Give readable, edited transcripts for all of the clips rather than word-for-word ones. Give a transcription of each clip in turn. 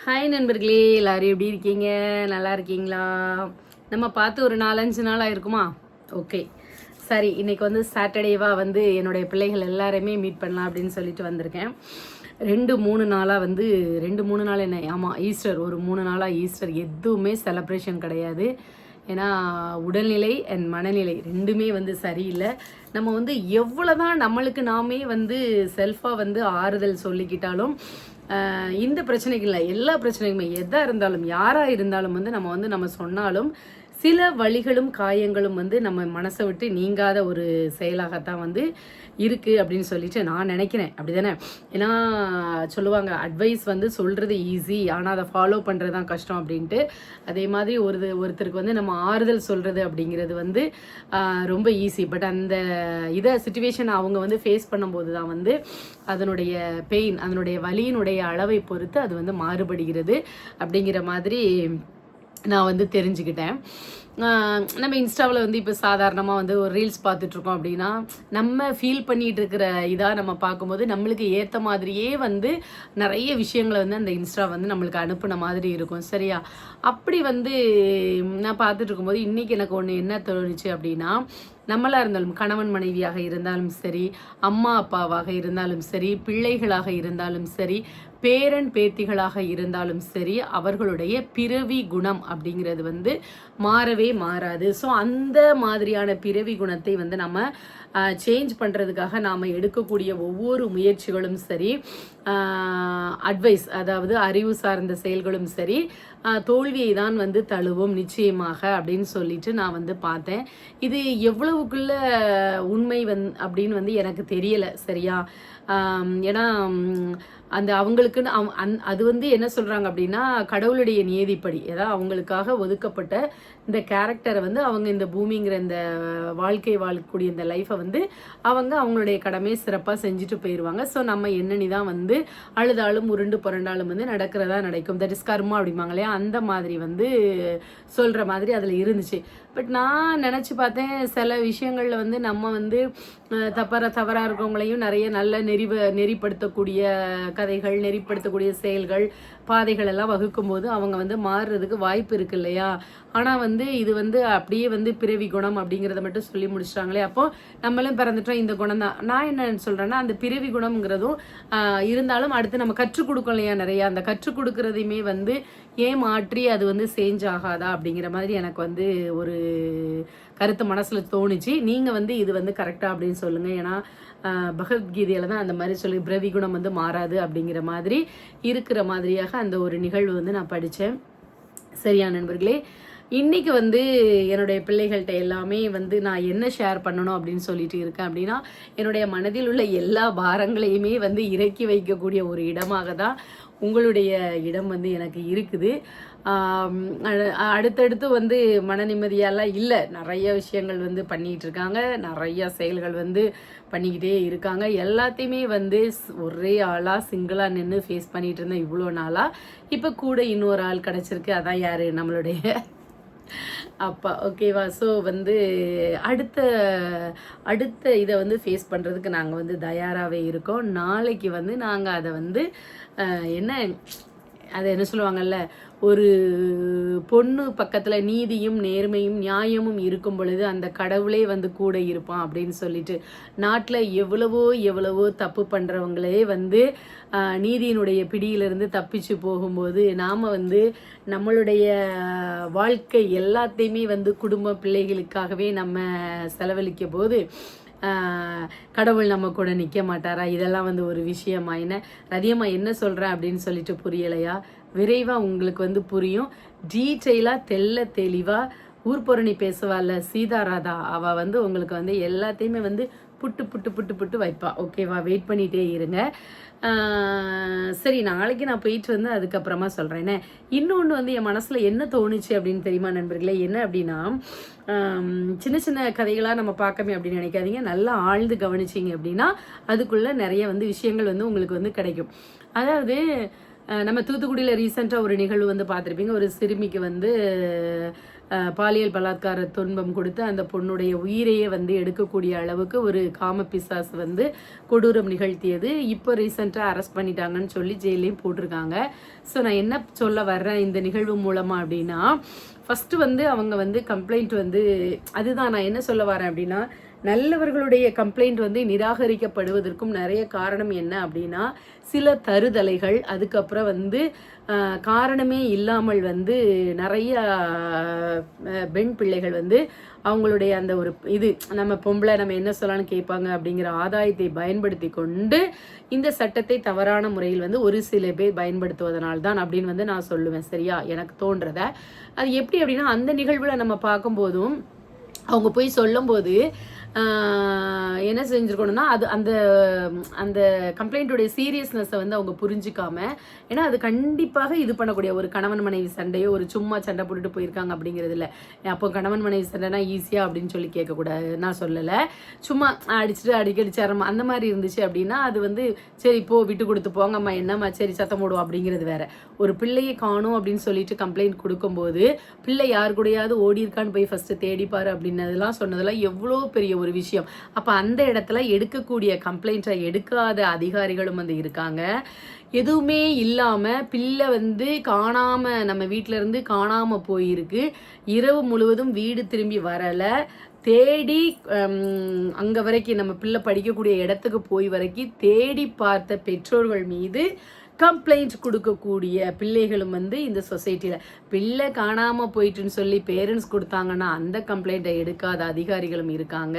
Hi நண்பர்களே, எல்லாரும் எப்படி இருக்கீங்க? நல்லா இருக்கீங்களா? நம்ம பார்த்து ஒரு 4-5 நாள் ஆயிருக்குமா? ஓகே, சரி. இன்னைக்கு வந்து சாட்டர்டேவாக வந்து என்னுடைய பிள்ளைகள் எல்லாருமே மீட் பண்ணலாம் அப்படின்னு சொல்லிட்டு வந்திருக்கேன். 2-3 நாளாக வந்து 2-3 நாள் என்ன, ஆமாம், ஈஸ்டர் ஒரு 3 நாளாக ஈஸ்டர் எதுவுமே செலப்ரேஷன் கிடையாது. ஏன்னா உடல்நிலை அண்ட் மனநிலை ரெண்டுமே வந்து சரியில்லை. நம்ம வந்து எவ்வளோ தான் நம்மளுக்கு நாமே வந்து செல்ஃபாக வந்து ஆறுதல் சொல்லிக்கிட்டாலும் இந்த பிரச்சனைக்கு இல்லை, எல்லா பிரச்சனைக்குமே எதாக இருந்தாலும் யாராக இருந்தாலும் வந்து நம்ம சொன்னாலும் சில வலிகளும் காயங்களும் வந்து நம்ம மனசை விட்டு நீங்காத ஒரு செயலாகத்தான் வந்து இருக்குது அப்படின்னு சொல்லிட்டு நான் நினைக்கிறேன். அப்படி தானே? ஏன்னா சொல்லுவாங்க, அட்வைஸ் வந்து சொல்கிறது ஈஸி, ஆனால் அதை ஃபாலோ பண்ணுறது தான் கஷ்டம் அப்படின்ட்டு. அதே மாதிரி ஒருத்தருக்கு வந்து நம்ம ஆறுதல் சொல்கிறது அப்படிங்கிறது வந்து ரொம்ப ஈஸி. பட் அந்த சுச்சுவேஷன் அவங்க வந்து ஃபேஸ் பண்ணும்போது தான் வந்து அதனுடைய பெயின், அதனுடைய வலியினுடைய அளவை பொறுத்து அது வந்து மாறுபடுகிறது அப்படிங்கிற மாதிரி நான் வந்து தெரிஞ்சுக்கிட்டேன். நம்ம இன்ஸ்டாவில் வந்து இப்போ சாதாரணமாக வந்து ஒரு ரீல்ஸ் பார்த்துட்ருக்கோம் அப்படின்னா, நம்ம ஃபீல் பண்ணிகிட்டு இருக்கிற இதாக நம்ம பார்க்கும்போது நம்மளுக்கு ஏற்ற மாதிரியே வந்து நிறைய விஷயங்களை வந்து அந்த இன்ஸ்டா வந்து நம்மளுக்கு அனுப்புன மாதிரி இருக்கும். சரியா? அப்படி வந்து நான் பார்த்துட்டு இருக்கும்போது இன்றைக்கி எனக்கு ஒன்று என்ன தோணுச்சு அப்படின்னா, நம்மளாக இருந்தாலும் கணவன் மனைவியாக இருந்தாலும் சரி, அம்மா அப்பாவாக இருந்தாலும் சரி, பிள்ளைகளாக இருந்தாலும் சரி, பேரன் பேத்திகளாக இருந்தாலும் சரி, அவர்களுடைய பிறவி குணம் அப்படிங்கிறது வந்து மாறவே மாறாது. ஸோ அந்த மாதிரியான பிறவி குணத்தை வந்து நம்ம சேஞ்ச் பண்ணுறதுக்காக நாம் எடுக்கக்கூடிய ஒவ்வொரு முயற்சிகளும் சரி, அட்வைஸ், அதாவது அறிவு சார்ந்த செயல்களும் சரி, தோல்வியை தான் வந்து தழுவும் நிச்சயமாக அப்படின்னு சொல்லிட்டு நான் வந்து பார்த்தேன். இது எவ்வளவுக்குள்ள உண்மை அப்படின்னு வந்து எனக்கு தெரியலை. சரியா? ஏன்னா அந்த அவங்களுக்குன்னு அது வந்து என்ன சொல்கிறாங்க அப்படின்னா, கடவுளுடைய நியதிப்படி, ஏதாவது அவங்களுக்காக ஒதுக்கப்பட்ட இந்த கேரக்டரை வந்து அவங்க இந்த பூமிங்கிற இந்த வாழ்க்கை வாழக்கூடிய இந்த லைஃப்பை வந்து அவங்களுடைய கடமையை சிறப்பாக செஞ்சுட்டு போயிடுவாங்க. ஸோ நம்ம என்னன்னு தான் வந்து அழுதாலும் உருண்டு புரண்டாலும் வந்து நடக்கிறதா நடக்கும். தட் இஸ் கர்மா அப்படிம்பாங்க இல்லையா? அந்த மாதிரி வந்து சொல்கிற மாதிரி அதில் இருந்துச்சு. பட் நான் நினச்சி பார்த்தேன், சில விஷயங்களில் வந்து நம்ம வந்து தவறாக இருக்கவங்களையும் நிறைய நல்ல நெறிப்படுத்தக்கூடிய கதைகள், நெறிப்படுத்தக்கூடிய செயல்கள், பாதைகள் எல்லாம் வகுக்கும்போது அவங்க வந்து மாறுறதுக்கு வாய்ப்பு இருக்கு இல்லையா? ஆனால் வந்து இது வந்து அப்படியே வந்து பிறவி குணம் அப்படிங்கிறத மட்டும் சொல்லி முடிச்சிட்டாங்களே. அப்போ நம்மளும் பிறந்துட்டோம், இந்த குணம் தான். நான் என்ன சொல்கிறேன்னா, அந்த பிறவி குணம்ங்கிறதும் இருந்தாலும் அடுத்து நம்ம கற்றுக் கொடுக்கோம் இல்லையா நிறையா, அந்த கற்றுக் கொடுக்குறதையுமே வந்து ஏன் மாற்றி அது வந்து சேஞ்ச் ஆகாதா அப்படிங்கிற மாதிரி எனக்கு வந்து ஒரு கருத்து மனசில் தோணுச்சு. நீங்கள் வந்து இது வந்து கரெக்டாக அப்படின்னு சொல்லுங்கள். ஏன்னா பகவத்கீதையில் தான் அந்த மாதிரி சொல்லி பிறவி குணம் வந்து மாறாது அப்படிங்கிற மாதிரி இருக்கிற மாதிரியாக அந்த ஒரு நிகழ்வு வந்து நான் படித்தேன். சரியா நண்பர்களே? இன்றைக்கி வந்து என்னுடைய பிள்ளைகள்கிட்ட எல்லாமே வந்து நான் என்ன ஷேர் பண்ணணும் அப்படின்னு சொல்லிட்டு இருக்கேன் அப்படின்னா, என்னுடைய மனதில் உள்ள எல்லா பாரங்களையுமே வந்து இறக்கி வைக்கக்கூடிய ஒரு இடமாக தான் உங்களுடைய இடம் வந்து எனக்கு இருக்குது. அடுத்தடுத்து வந்து மன நிம்மதியெல்லாம் இல்லை, நிறைய விஷயங்கள் வந்து பண்ணிகிட்டு இருக்காங்க, நிறைய செயல்கள் வந்து பண்ணிக்கிட்டே இருக்காங்க. எல்லாத்தையுமே வந்து ஒரே ஆளாக சிங்கிளாக நின்று ஃபேஸ் பண்ணிகிட்டு இருந்தேன் இவ்வளோ நாளாக. இப்போ கூட இன்னொரு ஆள் கிடச்சிருக்கு. அதான் யார்? நம்மளுடைய அப்பா. ஓகேவா? ஸோ வந்து அடுத்த அடுத்த இதை வந்து ஃபேஸ் பண்ணுறதுக்கு நாங்கள் வந்து தயாராகவே இருக்கோம். நாளைக்கு வந்து நாங்கள் அதை வந்து அதை என்ன சொல்லுவாங்கல்ல, ஒரு பொண்ணு பக்கத்தில் நீதியும் நேர்மையும் நியாயமும் இருக்கும் பொழுது அந்த கடவுளே வந்து கூட இருப்பான் அப்படின்னு சொல்லிட்டு, நாட்டில் எவ்வளவோ தப்பு பண்ணுறவங்களே வந்து நீதியினுடைய பிடியிலிருந்து தப்பிச்சு போகும்போது நாம் வந்து நம்மளுடைய வாழ்க்கை எல்லாத்தையுமே வந்து குடும்ப பிள்ளைகளுக்காகவே நம்ம செலவழிக்க போது கடவுள் நம்ம கூட நிற்க மாட்டாரா? இதெல்லாம் வந்து ஒரு விஷயமா? என்ன ரதியம்மா என்ன சொல்கிறேன் அப்படின்னு சொல்லிட்டு புரியலையா? விரைவாக உங்களுக்கு வந்து புரியும். டீட்டெயிலாக தெளிவாக ஊர்பொரணி பேசுவாள் சீதாராதா, அவள் வந்து உங்களுக்கு வந்து எல்லாத்தையுமே வந்து புட்டு புட்டு புட்டு புட்டு வைப்பா. ஓகேவா? வெயிட் பண்ணிகிட்டே இருங்க. சரி, நாளைக்கு நான் போயிட்டு வந்து அதுக்கப்புறமா சொல்கிறேன். இன்னொன்று வந்து என் மனசில் என்ன தோணுச்சு அப்படின்னு தெரியுமா நண்பர்களே? என்ன அப்படின்னா, சின்ன சின்ன கதைகளாக நம்ம பார்க்கமே அப்படின்னு நினைக்காதீங்க. நல்லா ஆழ்ந்து கவனிச்சிங்க அப்படின்னா அதுக்குள்ளே நிறைய வந்து விஷயங்கள் வந்து உங்களுக்கு வந்து கிடைக்கும். அதாவது நம்ம தூத்துக்குடியில் ரீசெண்டாக ஒரு நிகழ்வு வந்து பார்த்துருப்பீங்க. ஒரு சிறுமிக்கு வந்து பாலியல் பலாத்கார துன்பம் கொடுத்து அந்த பொண்ணுடைய உயிரையே வந்து எடுக்கக்கூடிய அளவுக்கு ஒரு காம பிசாசு வந்து கொடூரம் நிகழ்த்தியது. இப்போ ரீசெண்டாக அரெஸ்ட் பண்ணிட்டாங்கன்னு சொல்லி ஜெயிலையும் போட்டிருக்காங்க. ஸோ நான் என்ன சொல்ல வர்றேன் இந்த நிகழ்வு மூலமாக அப்படின்னா, ஃபஸ்ட்டு வந்து அவங்க வந்து கம்ப்ளைண்ட் வந்து அதுதான் நான் என்ன சொல்ல வரேன் அப்படின்னா, நல்லவர்களுடைய கம்ப்ளைண்ட் வந்து நிராகரிக்கப்படுவதற்கும் நிறைய காரணம் என்ன அப்படின்னா, சில தருதலைகள், அதுக்கப்புறம் வந்து காரணமே இல்லாமல் வந்து நிறைய பெண் பிள்ளைகள் வந்து அவங்களுடைய அந்த ஒரு இது நம்ம பொம்பளை நம்ம என்ன சொல்லலாம்னு கேட்பாங்க அப்படிங்கிற ஆதாயத்தை பயன்படுத்தி கொண்டு இந்த சட்டத்தை தவறான முறையில் வந்து ஒரு சில பேர் பயன்படுத்துவதனால் தான் அப்படின்னு வந்து நான் சொல்லுவேன். சரியா, எனக்கு தோன்றத அது எப்படி அப்படின்னா, அந்த நிகழ்வுல நம்ம பார்க்கும்போதும் அவங்க போய் சொல்லும்போது என்ன செஞ்சுருக்கணும்னா, அது அந்த அந்த கம்ப்ளைண்ட்டுடைய சீரியஸ்னஸை வந்து அவங்க புரிஞ்சிக்காம, ஏன்னா அது கண்டிப்பாக இது பண்ணக்கூடிய ஒரு கணவன் மனைவி சண்டையோ ஒரு சும்மா சண்டை போட்டுட்டு போயிருக்காங்க அப்படிங்கிறது இல்லை. அப்போ கணவன் மனைவி சண்டைனா ஈஸியாக அப்படின்னு சொல்லி கேட்கக்கூடாது, நான் சொல்லலை. சும்மா அடிச்சுட்டு அடிக்கடி சரமா அந்த மாதிரி இருந்துச்சு அப்படின்னா அது வந்து சரி போ விட்டு கொடுத்து போங்கம்மா, என்னம்மா சரி சத்தம் போடுவோம் அப்படிங்கிறது வேற. ஒரு பிள்ளையை காணும் அப்படின்னு சொல்லிட்டு கம்ப்ளைண்ட் கொடுக்கும்போது பிள்ளை யார் கூடயாவது ஓடி இருக்கான்னு போய் ஃபர்ஸ்ட் தேடிப்பாரு அப்படின்னதெல்லாம் சொன்னதெல்லாம் எவ்வளோ பெரிய ஒரு விஷயம். அப்ப அந்த இடத்துல எடுக்கக்கூடிய கம்ப்ளைண்ட்டை எடுக்காத அதிகாரிகளும் வந்து இருக்காங்க. எதுவுமே இல்லாம பிள்ளை வந்து காணாம நம்ம வீட்டில இருந்து காணாம போயிருக்கு, இரவு முழுவதும் வீடு திரும்பி வரல, தேடி அங்க வரைக்கும் நம்ம பிள்ளை படிக்கக்கூடிய இடத்துக்கு போய் வரைக்கும் தேடி பார்த்த பெற்றோர்கள் மீது கம்ப்ளைண்ட் கொடுக்கக்கூடிய பிள்ளைகளும் வந்து இந்த சொசைட்டியில். பிள்ளை காணாமல் போயிட்டுன்னு சொல்லி பேரண்ட்ஸ் கொடுத்தாங்கன்னா அந்த கம்ப்ளைண்ட்டை எடுக்காத அதிகாரிகளும் இருக்காங்க.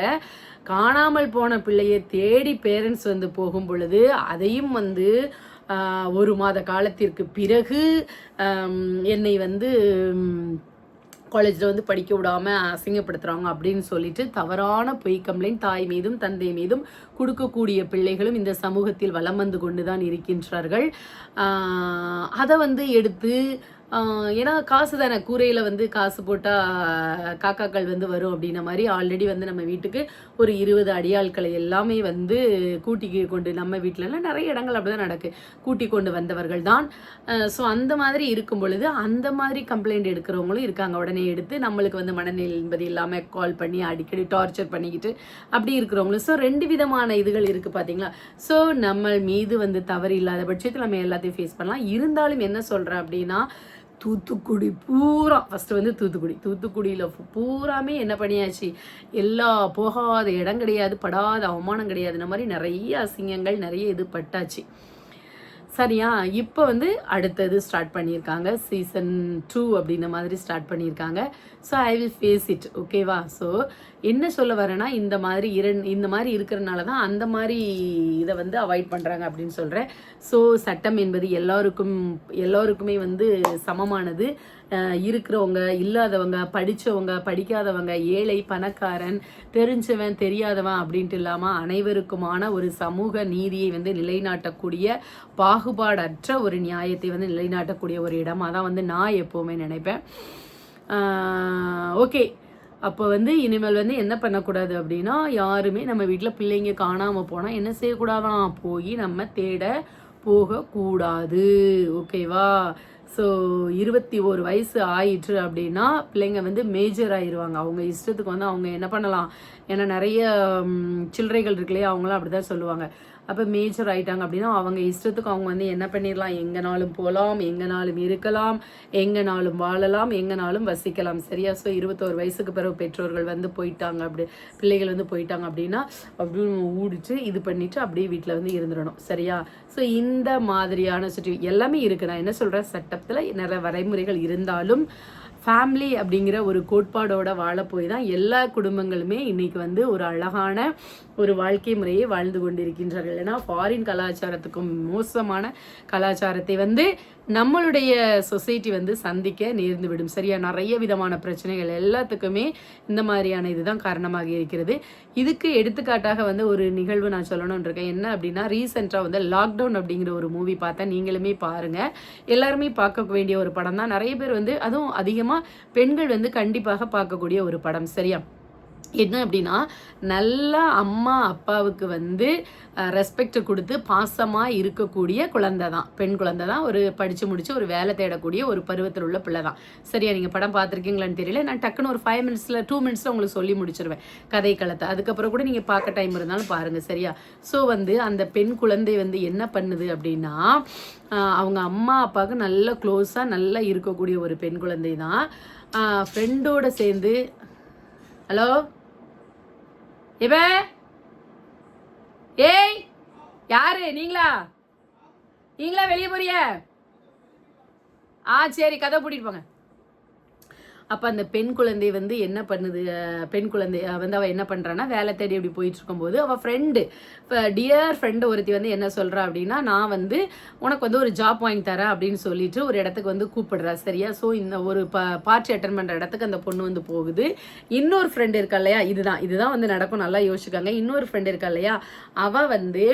காணாமல் போன பிள்ளையை தேடி பேரண்ட்ஸ் வந்து போகும் பொழுது அதையும் வந்து 1 மாத காலத்திற்கு பிறகு என்னை வந்து காலேஜில் வந்து படிக்க விடாமல் அசிங்கப்படுத்துகிறாங்க அப்படின்னு சொல்லிட்டு தவறான பொய் கம்ப்ளைண்ட் தாய் மீதும் தந்தை மீதும் கொடுக்கக்கூடிய பிள்ளைகளும் இந்த சமூகத்தில் வலம் வந்து கொண்டு தான் இருக்கின்றார்கள். அதை வந்து எடுத்து ஏன்னா காசு தானே, கூரையில் வந்து காசு போட்டால் காக்காக்கள் வந்து வரும் அப்படின்ன மாதிரி ஆல்ரெடி வந்து நம்ம வீட்டுக்கு ஒரு 20 அடியாட்களை எல்லாமே வந்து கூட்டி கொண்டு நம்ம வீட்டிலலாம் நிறைய இடங்கள் அப்படி தான் நடக்கு, கூட்டி கொண்டு வந்தவர்கள் தான். ஸோ அந்த மாதிரி இருக்கும் பொழுது அந்த மாதிரி கம்ப்ளைண்ட் எடுக்கிறவங்களும் இருக்காங்க. உடனே எடுத்து நம்மளுக்கு வந்து மனநிலை என்பது இல்லாமல் கால் பண்ணி அடிக்கடி டார்ச்சர் பண்ணிக்கிட்டு அப்படி இருக்கிறவங்களும். ஸோ 2 விதமான இதுகள் இருக்குது பார்த்தீங்களா. ஸோ நம்ம மீது வந்து தவறு இல்லாத பட்சத்தில் நம்ம எல்லாத்தையும் ஃபேஸ் பண்ணலாம். இருந்தாலும் என்ன சொல்கிறேன் அப்படின்னா, தூத்துக்குடி பூரா ஃபஸ்ட்டு வந்து தூத்துக்குடியில் பூராமே என்ன பண்ணியாச்சு, எல்லா போகாத இடம் கிடையாது, படாத அவமானம் கிடையாது, இந்த மாதிரி நிறைய அசிங்கங்கள் நிறைய இது பட்டாச்சு. சரியா, இப்போ வந்து அடுத்தது ஸ்டார்ட் பண்ணியிருக்காங்க, சீசன் 2 அப்படின்ற மாதிரி ஸ்டார்ட் பண்ணியிருக்காங்க. So I will face it, ஓகேவா. ஸோ என்ன சொல்ல வரேன்னா, இந்த மாதிரி இருக்கிறனால தான் அந்த மாதிரி இதை வந்து அவாய்ட் பண்ணுறாங்க அப்படின்னு சொல்கிறேன். ஸோ சட்டம் என்பது எல்லாருக்குமே வந்து சமமானது. இருக்கிறவங்க இல்லாதவங்க, படித்தவங்க படிக்காதவங்க, ஏழை பணக்காரன், தெரிஞ்சவன் தெரியாதவன் அப்படின்ட்டு இல்லாமல் அனைவருக்குமான ஒரு சமூக நீதியை வந்து நிலைநாட்டக்கூடிய பாகுபாடற்ற ஒரு நியாயத்தை வந்து நிலைநாட்டக்கூடிய ஒரு இடமாக தான் வந்து நான் எப்போவுமே நினைப்பேன். ஓகே, அப்போ வந்து இனிமேல் வந்து என்ன பண்ணக்கூடாது அப்படின்னா, யாருமே நம்ம வீட்டில் பிள்ளைங்க காணாமல் போனால் என்ன செய்யக்கூடாதான், போய் நம்ம தேட போகக்கூடாது, ஓகேவா. ஸோ 21 வயசு ஆயிற்று அப்படின்னா பிள்ளைங்க வந்து மேஜர் ஆயிடுவாங்க. அவங்க இஷ்டத்துக்கு வந்து அவங்க என்ன பண்ணலாம், ஏன்னா நிறைய சில்லறைகள் இருக்கு இல்லையா, அவங்களாம் அப்படி தான் சொல்லுவாங்க. அப்போ மேஜர் ஆகிட்டாங்க அப்படின்னா அவங்க இஷ்டத்துக்கு அவங்க வந்து என்ன பண்ணிடலாம், எங்கேனாலும் போகலாம், எங்கேனாலும் இருக்கலாம், எங்கேனாலும் வாழலாம், எங்கேனாலும் வசிக்கலாம். சரியா. ஸோ 21 வயசுக்கு பிறகு பெற்றோர்கள் வந்து போயிட்டாங்க, அப்படி பிள்ளைகள் வந்து போயிட்டாங்க அப்படின்னா அப்படி ஊடிச்சு இது பண்ணிட்டு அப்படியே வீட்டில் வந்து இருந்துடணும். சரியா. ஸோ இந்த மாதிரியான எல்லாமே இருக்குது. நான் என்ன சொல்கிறேன், சட்டத்தில் நிறைய வரைமுறைகள் இருந்தாலும் ஃபேமிலி அப்படிங்கிற ஒரு கோட்பாடோட வாழ போய் தான் எல்லா குடும்பங்களுமே இன்னைக்கு வந்து ஒரு அழகான ஒரு வாழ்க்கை முறையை வாழ்ந்து கொண்டிருக்கின்றார்கள். ஏன்னா ஃபாரின் கலாச்சாரத்துக்கும் மோசமான கலாச்சாரத்தை வந்து நம்மளுடைய சொசைட்டி வந்து சந்திக்க நேர்ந்து விடும். சரியா. நிறைய விதமான பிரச்சனைகள் எல்லாத்துக்குமே இந்த மாதிரியான இதுதான் காரணமாக இருக்கிறது. இதுக்கு எடுத்துக்காட்டாக வந்து ஒரு நிகழ்வு நான் சொல்லணும்னு இருக்கேன். என்ன அப்படின்னா, ரீசெண்டாக வந்து லாக்டவுன் அப்படிங்கிற ஒரு மூவி பார்த்தா, நீங்களுமே பாருங்க, எல்லாருமே பார்க்க வேண்டிய ஒரு படம் தான். நிறைய பேர் வந்து அதுவும் அதிகமாக பெண்கள் வந்து கண்டிப்பாக பார்க்கக்கூடிய ஒரு படம். சரியா. என்ன அப்படின்னா நல்லா அம்மா அப்பாவுக்கு வந்து ரெஸ்பெக்ட் கொடுத்து பாசமாக இருக்கக்கூடிய குழந்தை தான், பெண் குழந்தை தான், ஒரு படித்து முடித்து ஒரு வேலை தேடக்கூடிய ஒரு பருவத்தில் உள்ள பிள்ளை தான். சரியா, நீங்கள் படம் பார்த்துருக்கீங்களான்னு தெரியல, நான் டக்குன்னு ஒரு 5 மினிட்ஸில் 2 மினிட்ஸில் உங்களுக்கு சொல்லி முடிச்சிருவேன் கதை களத்தை. அதுக்கப்புறம் கூட நீங்கள் பார்க்க டைம் இருந்தாலும் பாருங்கள். சரியா, ஸோ வந்து அந்த பெண் குழந்தை வந்து என்ன பண்ணுது அப்படின்னா அவங்க அம்மா அப்பாவுக்கு நல்ல க்ளோஸாக நல்லா இருக்கக்கூடிய ஒரு பெண் குழந்தை தான். ஃப்ரெண்டோட சேர்ந்து ஹலோ இவ ஏய் யாரு நீங்களா வெளியே போறிய? சரி, கதை பூட்டிட்டு போங்க. அப்போ அந்த பெண் குழந்தை வந்து என்ன பண்ணுது, பெண் குழந்தை வந்து அவள் என்ன பண்ணுறான்னா வேலை தேடி அப்படி போயிட்டு இருக்கும்போது அவள் ஃப்ரெண்டு, இப்போ டியர் ஃப்ரெண்டு ஒருத்தி வந்து என்ன சொல்கிறா அப்படின்னா, நான் வந்து உனக்கு வந்து ஒரு ஜாப் வாங்கி தரேன் அப்படின்னு சொல்லிட்டு ஒரு இடத்துக்கு வந்து கூப்பிடுறா. சரியா, ஸோ இந்த ஒரு பார்ட்டி அட்டன் பண்ணுற இடத்துக்கு அந்த பொண்ணு வந்து போகுது. இன்னொரு ஃப்ரெண்டு இருக்கா இல்லையா, இதுதான் வந்து நடக்கும், நல்லா யோசிச்சுக்காங்க. இன்னொரு ஃப்ரெண்டு இருக்கா இல்லையா, அவள் வந்து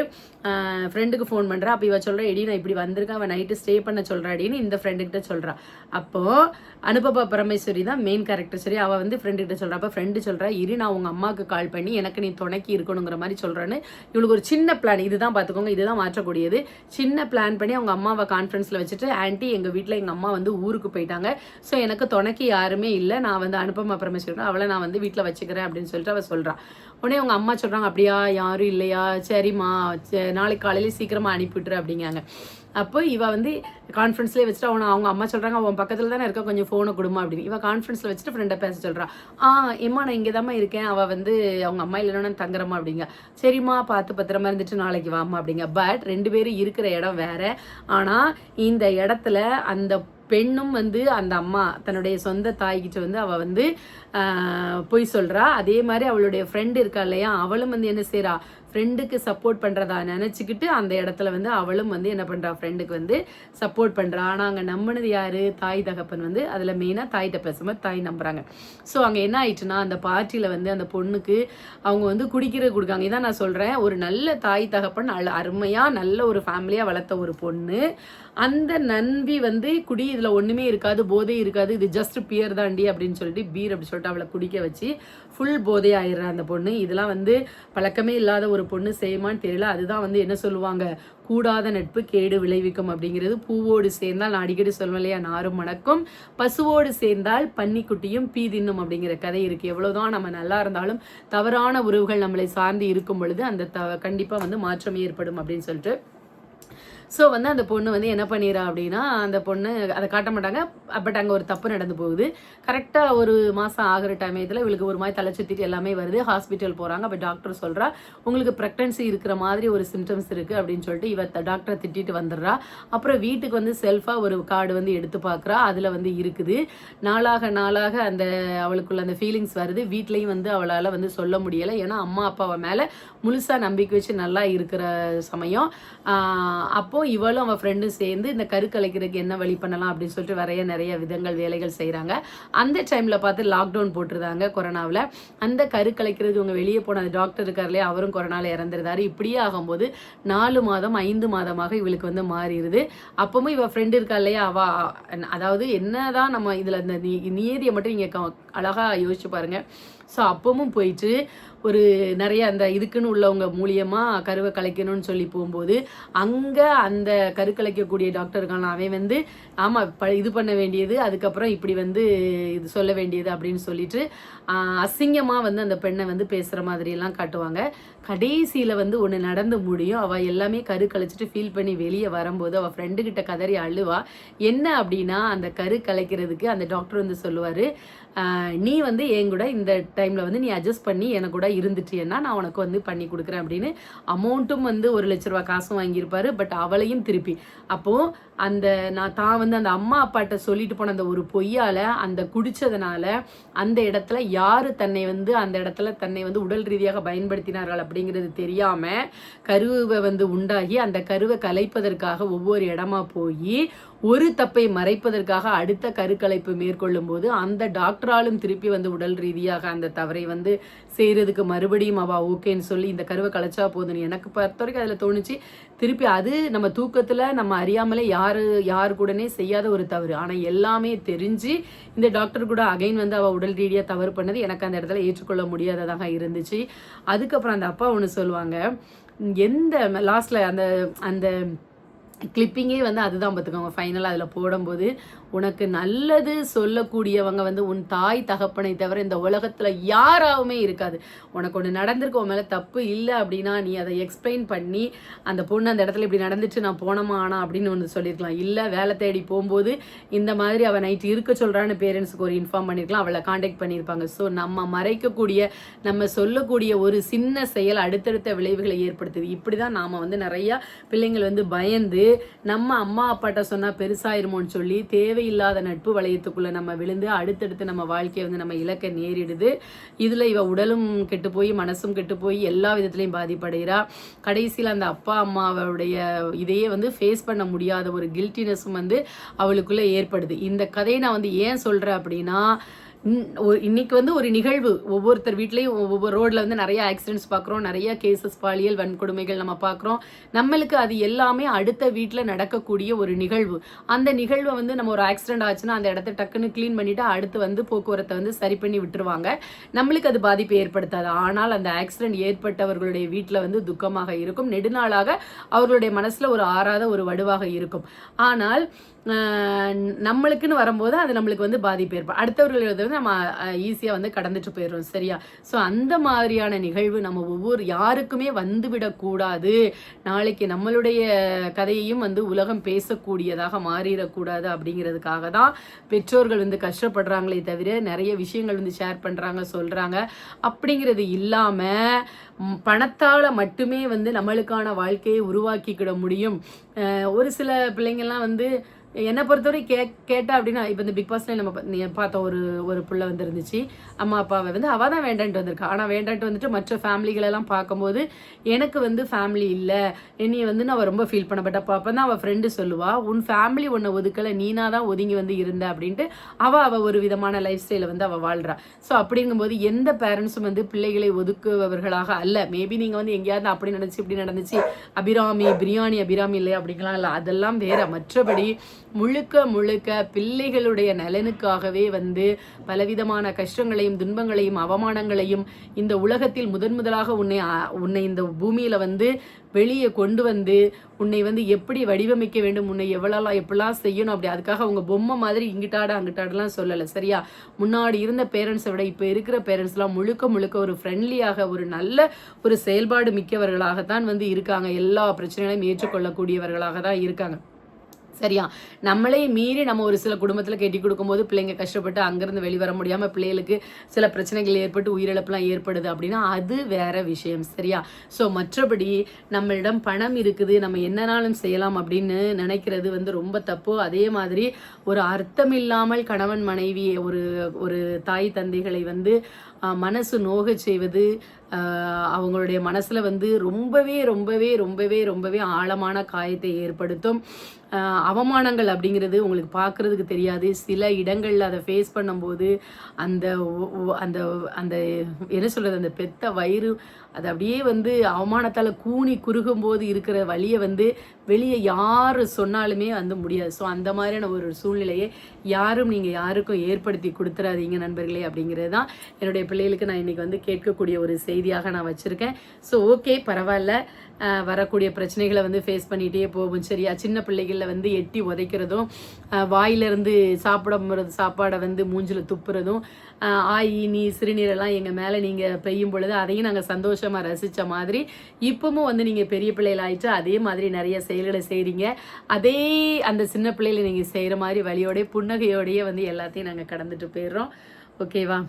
ஃப்ரெண்டுக்கு ஃபோன் பண்ணுறா. அப்போ இவ சொல்கிறா, எடி நான் இப்படி வந்திருக்கேன், அவன் நைட்டு ஸ்டே பண்ண சொல்கிறாடின்னு இந்த ஃப்ரெண்டுக்கிட்ட சொல்கிறா. அப்போது அனுபவ பரமேஸ்வரி தான் மெயின் கேரக்டர். சரி, அவள் வந்து ஃப்ரெண்டுக்கிட்ட சொல்கிறா. அப்போ ஃப்ரெண்டு சொல்கிறா, இரு நான் உங்கள் அம்மாவுக்கு கால் பண்ணி எனக்கு நீ துணைக்கி இருக்கணுங்கிற மாதிரி சொல்கிறான்னு இவளுக்கு ஒரு சின்ன பிளான், இதுதான் பார்த்துக்கோங்க, இதுதான் மாற்றக்கூடியது. சின்ன பிளான் பண்ணி அவங்க அம்மாவை கான்ஃபரன்ஸில் வச்சுட்டு, ஆன்ட்டி எங்கள் வீட்டில் எங்கள் அம்மா வந்து ஊருக்கு போயிட்டாங்க, ஸோ எனக்கு துணைக்கி யாருமே இல்லை, நான் வந்து அனுபவ பரமேஸ்வரி அவளை நான் வந்து வீட்டில் வச்சுக்கிறேன் அப்படின்னு சொல்லிட்டு அவள் சொல்கிறான். உடனே அவங்க அம்மா சொல்கிறாங்க, அப்படியா யாரும் இல்லையா, சரிம்மா நாளைக்கு காலையில் சீக்கிரமாக அனுப்பிவிட்டுரு அப்படிங்காங்க. அப்போ இவ வந்து கான்ஃபரன்ஸ்லேயே வச்சுட்டு அவங்க அம்மா சொல்கிறாங்க, அவன் பக்கத்தில் தானே இருக்க, கொஞ்சம் ஃபோனை கொடுமா அப்படின்னு. இவள் கான்ஃபரன்ஸில் வச்சுட்டு ஃப்ரெண்டை பேச சொல்கிறா. ஏம்மா நான் இங்கே தாம்மா இருக்கேன், அவள் வந்து அவங்க அம்மா இல்லைன்னா தங்குறம்மா அப்படிங்க. சரிம்மா பார்த்து பத்திரமா இருந்துட்டு நாளைக்கு வாமா அப்படிங்க. பட் 2 பேரும் இருக்கிற இடம் வேற. ஆனால் இந்த இடத்துல அந்த பெண்ணும் வந்து அந்த அம்மா தன்னுடைய சொந்த தாய்கிட்ட வந்து அவள் வந்து போய் சொல்கிறா. அதே மாதிரி அவளுடைய ஃப்ரெண்டு இருக்கா இல்லையா, அவளும் வந்து என்ன செய்கிறா, ஃப்ரெண்டுக்கு சப்போர்ட் பண்ணுறதா நினச்சிக்கிட்டு அந்த இடத்துல வந்து அவளும் வந்து என்ன பண்ணுறா, ஃப்ரெண்டுக்கு வந்து சப்போர்ட் பண்ணுறா. ஆனால் அங்கே நம்பினது யார், தாய் தகப்பன் வந்து அதில் மெயினாக தாய்கிட்ட பேசும்போது தாய் நம்புறாங்க. ஸோ அங்கே என்ன ஆயிடுச்சுன்னா, அந்த பார்ட்டியில் வந்து அந்த பொண்ணுக்கு அவங்க வந்து குடிக்கிறது கொடுக்காங்க. இதான் நான் சொல்கிறேன், ஒரு நல்ல தாய் தகப்பன் அருமையாக நல்ல ஒரு ஃபேமிலியாக வளர்த்த ஒரு பொண்ணு, அந்த நம்பி வந்து குடி இதில் ஒன்றுமே இருக்காது, போதை இருக்காது, இது ஜஸ்ட் பியர் தாண்டி அப்படின்னு சொல்லிட்டு பீர் அப்படி சொல்லிட்டு அவளை குடிக்க வச்சு ஃபுல் போதை ஆயிடுறா அந்த பொண்ணு. இதெல்லாம் வந்து பழக்கமே இல்லாத ஒரு பொண்ணு செய்யுமான்னு தெரியல. அதுதான் வந்து என்ன சொல்லுவாங்க, கூடாத நட்பு கேடு விளைவிக்கும் அப்படிங்கிறது. பூவோடு சேர்ந்தால் நான் அடிக்கடி சொல்லுவேன் இல்லையா, நாரும் மணக்கும், பசுவோடு சேர்ந்தால் பன்னிக்குட்டியும் பீ தின்னும் அப்படிங்கிற கதை இருக்குது. எவ்வளோதான் நம்ம நல்லா இருந்தாலும் தவறான உறவுகள் நம்மளை சார்ந்து இருக்கும் பொழுது அந்த கண்டிப்பாக வந்து மாற்றம் ஏற்படும் அப்படின்னு சொல்லிட்டு. ஸோ வந்து அந்த பொண்ணு வந்து என்ன பண்ணிடுறா அப்படின்னா, அந்த பொண்ணு அதை காட்ட மாட்டாங்க, பட் அங்கே ஒரு தப்பு நடந்து போகுது. கரெக்டாக ஒரு மாதம் ஆகிற டைமத்தில் இவளுக்கு ஒரு மாதிரி தலை சுற்றிட்டு எல்லாமே வருது. ஹாஸ்பிட்டல் போகிறாங்க. அப்போ டாக்டர் சொல்கிறா, உங்களுக்கு ப்ரெக்னன்சி இருக்கிற மாதிரி ஒரு சிம்டம்ஸ் இருக்குது அப்படின்னு சொல்லிட்டு இவ டாக்டரை திட்டிட்டு வந்துடுறா. அப்புறம் வீட்டுக்கு வந்து செல்ஃபாக ஒரு கார்டு வந்து எடுத்து பார்க்குறா, அதில் வந்து இருக்குது. நாளாக நாளாக அந்த அவளுக்குள்ள அந்த ஃபீலிங்ஸ் வருது. வீட்லேயும் வந்து அவளால் வந்து சொல்ல முடியலை, ஏன்னா அம்மா அப்பாவை மேலே முழுசாக நம்பிக்கை வச்சு நல்லா இருக்கிற சமயம். அப்போ இவளும் அவள் ஃப்ரெண்டும் சேர்ந்து இந்த கரு கலைக்கிறதுக்கு என்ன வழி பண்ணலாம் அப்படின்னு சொல்லிட்டு நிறைய விதங்கள் வேலைகள் செய்கிறாங்க. அந்த டைமில் பார்த்து லாக்டவுன் போட்டிருந்தாங்க கொரோனாவில். அந்த கரு கலைக்கிறதுக்கு இவங்க வெளியே போன அந்த டாக்டர் இருக்கார்லையே, அவரும் கொரோனாவில் இறந்துருந்தாரு. இப்படியே ஆகும்போது 4 மாதம் 5 மாதமாக இவளுக்கு வந்து மாறிடுது. அப்பவும் இவள் ஃப்ரெண்டு இருக்கா இல்லையா, அதாவது என்னதான் நம்ம இதில் இந்த நியதியை மட்டும் நீங்கள் அழகாக யோசிச்சு பாருங்கள். ஸோ அப்பவும் போயிட்டு ஒரு நிறைய அந்த இதுக்குன்னு உள்ளவங்க மூலியமாக கருவை கலைக்கணும்னு சொல்லி போகும்போது அங்கே அந்த கரு கலைக்கக்கூடிய டாக்டருக்கான அவன் வந்து ஆமாம் இது பண்ண வேண்டியது, அதுக்கப்புறம் இப்படி வந்து இது சொல்ல வேண்டியது அப்படின்னு சொல்லிட்டு அசிங்கமாக வந்து அந்த பெண்ணை வந்து பேசுகிற மாதிரியெல்லாம் காட்டுவாங்க. கடைசியில் வந்து ஒன்று நடந்து முடியும். அவள் எல்லாமே கரு கலைச்சிட்டு ஃபீல் பண்ணி வெளியே வரும்போது அவள் ஃப்ரெண்டுக்கிட்ட கதறி அழுவா. என்ன அப்படின்னா, அந்த கரு கலைக்கிறதுக்கு அந்த டாக்டர் வந்து சொல்லுவார், நீ வந்து என் கூட இந்த டைமில் வந்து நீ அட்ஜஸ்ட் பண்ணி எனக்கு கூட இருந்துட்டியன்னா நான் உனக்கு வந்து பண்ணி கொடுக்குறேன் அப்படின்னு அமௌண்ட்டும் வந்து 1 லட்ச ரூபா காசும் வாங்கியிருப்பாரு. பட் அவளையும் திருப்பி அப்போது அந்த தான் வந்து அந்த அம்மா அப்பாட்ட சொல்லிட்டு போன அந்த ஒரு பொய்யால் அந்த குடித்ததுனால அந்த இடத்துல யார் தன்னை வந்து அந்த இடத்துல தன்னை வந்து உடல் ரீதியாக பயன்படுத்தினார்கள் அப்படிங்கிறது தெரியாமல் கருவை வந்து உண்டாகி அந்த கருவை கலைப்பதற்காக ஒவ்வொரு இடமா போய் ஒரு தப்பை மறைப்பதற்காக அடுத்த கருக்கலைப்பு மேற்கொள்ளும் போது அந்த டாக்டராலும் திருப்பி வந்து உடல் ரீதியாக அந்த தவறை வந்து செய்கிறதுக்கு மறுபடியும் அவள் ஓகேன்னு சொல்லி இந்த கருவை கலைச்சா போதுன்னு எனக்கு பொறுத்த வரைக்கும் அதில் தோணுச்சு. திருப்பி அது நம்ம தூக்கத்தில் நம்ம அறியாமலே யாரு கூடனே செய்யாத ஒரு தவறு. ஆனால் எல்லாமே தெரிஞ்சு இந்த டாக்டர் கூட அகைன் வந்து அவள் உடல் ரீதியாக தவறு பண்ணது எனக்கு அந்த இடத்துல ஏற்றுக்கொள்ள முடியாததாக இருந்துச்சு. அதுக்கப்புறம் அந்த அப்பா ஒன்று சொல்லுவாங்க, எந்த லாஸ்ட்டில் அந்த அந்த கிளிப்பிங்கே வந்து அதுதான் பார்த்துக்கோங்க. ஃபைனலாக அதில் போடும்போது உனக்கு நல்லது சொல்லக்கூடியவங்க வந்து உன் தாய் தகப்பனை தவிர இந்த உலகத்தில் யாராவுமே இருக்காது. உனக்கு ஒன்று நடந்திருக்கு, உன் மேலே தப்பு இல்லை அப்படின்னா நீ அதை எக்ஸ்பிளைன் பண்ணி அந்த பொண்ணு அந்த இடத்துல இப்படி நடந்துச்சு நான் போனமா ஆனா அப்படின்னு ஒன்று சொல்லியிருக்கலாம். இல்லை வேலை தேடி போகும்போது இந்த மாதிரி அவள் நைட்டு இருக்க சொல்கிறான்னு பேரண்ட்ஸுக்கு ஒரு இன்ஃபார்ம் பண்ணியிருக்கலாம், அவளை காண்டாக்ட் பண்ணியிருப்பாங்க. ஸோ நம்ம மறைக்கக்கூடிய நம்ம சொல்லக்கூடிய ஒரு சின்ன செயல் அடுத்தடுத்த விளைவுகளை ஏற்படுத்துது. இப்படி தான் நாம் வந்து நிறையா பிள்ளைங்கள் வந்து பயந்து நம்ம அம்மா அப்பாட்ட சொன்னால் பெருசாயிருமோன்னு சொல்லி தேவையில்லாத நட்பு வளையத்துக்குள்ளே நம்ம விழுந்து அடுத்தடுத்து நம்ம வாழ்க்கையை வந்து நம்ம இலக்க நேரிடுது. இதில் இவ உடலும் கெட்டு போய் மனசும் கெட்டு போய் எல்லா விதத்துலையும் பாதிப்படைகிறா. கடைசியில் அந்த அப்பா அம்மாவுடைய இதையே வந்து ஃபேஸ் பண்ண முடியாத ஒரு கில்ட்டினஸும் வந்து அவளுக்குள்ளே ஏற்படுது. இந்த கதையை நான் வந்து ஏன் சொல்கிறேன் அப்படின்னா, இன்னைக்கு வந்து ஒரு நிகழ்வு ஒவ்வொருத்தர் வீட்லேயும் ஒவ்வொரு ரோட்ல வந்து நிறைய ஆக்சிடென்ட்ஸ் பார்க்குறோம், நிறைய கேசஸ் பாலியல் வன்கொடுமைகள் நம்ம பார்க்குறோம். நம்மளுக்கு அது எல்லாமே அடுத்த வீட்டில் நடக்கக்கூடிய ஒரு நிகழ்வு. அந்த நிகழ்வை வந்து நம்ம ஒரு ஆக்சிடென்ட் ஆச்சுன்னா அந்த இடத்த டக்குன்னு க்ளீன் பண்ணிட்டு அடுத்து வந்து போக்குவரத்தை வந்து சரி பண்ணி விட்டுருவாங்க. நம்மளுக்கு அது பாதிப்பு ஏற்படுத்தாது. ஆனால் அந்த ஆக்சிடென்ட் ஏற்பட்டவர்களுடைய வீட்டில் வந்து துக்கமாக இருக்கும், நெடுநாளாக அவர்களுடைய மனசில் ஒரு ஆறாத ஒரு வடுவாக இருக்கும். ஆனால் நம்மளுக்குன்னு வரும்போது அது நம்மளுக்கு வந்து பாதிப்பு ஏற்படும். அடுத்தவர்கள் வந்து நம்ம ஈஸியாக வந்து கடந்துட்டு போயிடுறோம். சரியா? ஸோ அந்த மாதிரியான நிகழ்வு நம்ம ஒவ்வொரு யாருக்குமே வந்துவிடக்கூடாது. நாளைக்கு நம்மளுடைய கதையையும் வந்து உலகம் பேசக்கூடியதாக மாறிடக்கூடாது அப்படிங்கிறதுக்காக தான் பெற்றோர்கள் வந்து கஷ்டப்படுறாங்களே தவிர நிறைய விஷயங்கள் வந்து ஷேர் பண்ணுறாங்க, சொல்கிறாங்க. அப்படிங்கிறது இல்லாமல் பணத்தால் மட்டுமே வந்து நம்மளுக்கான வாழ்க்கையை உருவாக்கிக்கிட முடியும். ஒரு சில பிள்ளைங்கள்லாம் வந்து என்னை பொறுத்தவரை கேட்டா அப்படின்னா, இப்போ இந்த பிக் பாஸ்ல நம்ம பார்த்த ஒரு புள்ள வந்து இருந்துச்சு. அம்மா அப்பாவை வந்து அவள் தான் வேண்டான்ட்டு வந்திருக்கா. ஆனால் வேண்டான்ட்டு வந்துட்டு மற்ற ஃபேமிலிகளெல்லாம் பார்க்கும்போது எனக்கு வந்து ஃபேமிலி இல்லை, என்னையை வந்து நான் ரொம்ப ஃபீல் பண்ணப்பட்ட. அப்போ தான் அவள் ஃப்ரெண்டு சொல்லுவா, உன் ஃபேமிலி உன்னை ஒதுக்கலை, நீனா தான் ஒதுங்கி வந்து இருந்த அப்படின்ட்டு அவள் ஒரு விதமான லைஃப் ஸ்டைலை வந்து அவள் வாழ்றா. ஸோ அப்படிங்கும்போது எந்த பேரண்ட்ஸும் வந்து பிள்ளைகளை ஒதுக்குபவர்களாக அல்ல. மேபி நீங்கள் வந்து எங்கேயாவது அப்படி நடந்துச்சு இப்படி நடந்துச்சு பிரியாணி அபிராமி இல்லை அப்படிங்கலாம் இல்லை, அதெல்லாம் வேற. மற்றபடி முழுக்க பிள்ளைகளுடைய நலனுக்காகவே வந்து பலவிதமான கஷ்டங்களையும் துன்பங்களையும் அவமானங்களையும் இந்த உலகத்தில் முதலாக உன்னை இந்த பூமியில வந்து வெளியே கொண்டு வந்து உன்னை வந்து எப்படி வடிவமைக்க வேண்டும், உன்னை எப்படிலாம் செய்யணும், அப்படி அதுக்காக அவங்க பொம்மை மாதிரி அங்கிட்டாடலாம் சொல்லலை. சரியா? முன்னாடி இருந்த பேரண்ட்ஸை விட இப்போ இருக்கிற பேரண்ட்ஸ்லாம் முழுக்க ஒரு ஃப்ரெண்ட்லியாக ஒரு நல்ல ஒரு செயல்பாடு மிக்கவர்களாகத்தான் வந்து இருக்காங்க. எல்லா பிரச்சனைகளையும் ஏற்றுக்கொள்ளக்கூடியவர்களாக தான் இருக்காங்க. சரியா? நம்மளே மீறி நம்ம ஒரு சில குடும்பத்தில் கட்டி கொடுக்கும்போது பிள்ளைங்க கஷ்டப்பட்டு அங்கேருந்து வெளிவர முடியாமல் பிள்ளைகளுக்கு சில பிரச்சனைகள் ஏற்பட்டு உயிரிழப்புலாம் ஏற்படுது அப்படின்னா அது வேற விஷயம். சரியா? ஸோ மற்றபடி நம்மளிடம் பணம் இருக்குது, நம்ம என்னனாலும் செய்யலாம் அப்படின்னு நினைக்கிறது வந்து ரொம்ப தப்பு. அதே மாதிரி ஒரு அர்த்தமில்லாமல் கணவன் மனைவி ஒரு தாய் தந்தைகளை வந்து மனசு நோக செய்வது அவங்களுடைய மனசில் வந்து ரொம்பவே ஆழமான காயத்தை ஏற்படுத்தும். அவமானங்கள் அப்படிங்கிறது உங்களுக்கு பார்க்குறதுக்கு தெரியாது. சில இடங்களில் அதை ஃபேஸ் பண்ணும்போது அந்த அந்த அந்த என்ன சொல்கிறது, அந்த பெத்த வயிறு அது அப்படியே வந்து அவமானத்தால் கூனி குறுகும்போது இருக்கிற வழியை வந்து வெளியே யார் சொன்னாலுமே வந்து முடியாது. ஸோ அந்த மாதிரியான ஒரு சூழ்நிலையை நீங்கள் யாருக்கும் ஏற்படுத்தி கொடுத்துறாதீங்க நண்பர்களே, அப்படிங்கிறது தான் என்னுடைய பிள்ளைகளுக்கு நான் இன்றைக்கி வந்து கேட்கக்கூடிய ஒரு செய்தியாக நான் வச்சுருக்கேன். ஸோ ஓகே, பரவாயில்ல, வரக்கூடிய பிரச்சனைகளை வந்து ஃபேஸ் பண்ணிகிட்டே போகும். சரியா? சின்ன பிள்ளைகளில் வந்து எட்டி உதைக்கிறதும் வாயிலிருந்து சாப்பாடை வந்து மூஞ்சில் துப்புறதும் நீ சிறுநீரெல்லாம் எங்கள் மேலே நீங்கள் பெய்யும் பொழுது அதையும் நாங்கள் சந்தோஷமாக ரசித்த மாதிரி இப்பவும் வந்து நீங்கள் பெரிய பிள்ளைகள் ஆயிட்டு அதே மாதிரி நிறைய செயல்களை செய்கிறீங்க. அதே அந்த சின்ன பிள்ளைகளை நீங்கள் செய்கிற மாதிரி வழியோடைய புன்னகையோடையே வந்து எல்லாத்தையும் நாங்கள் கடந்துட்டு போயிடுறோம். ஓகேவா?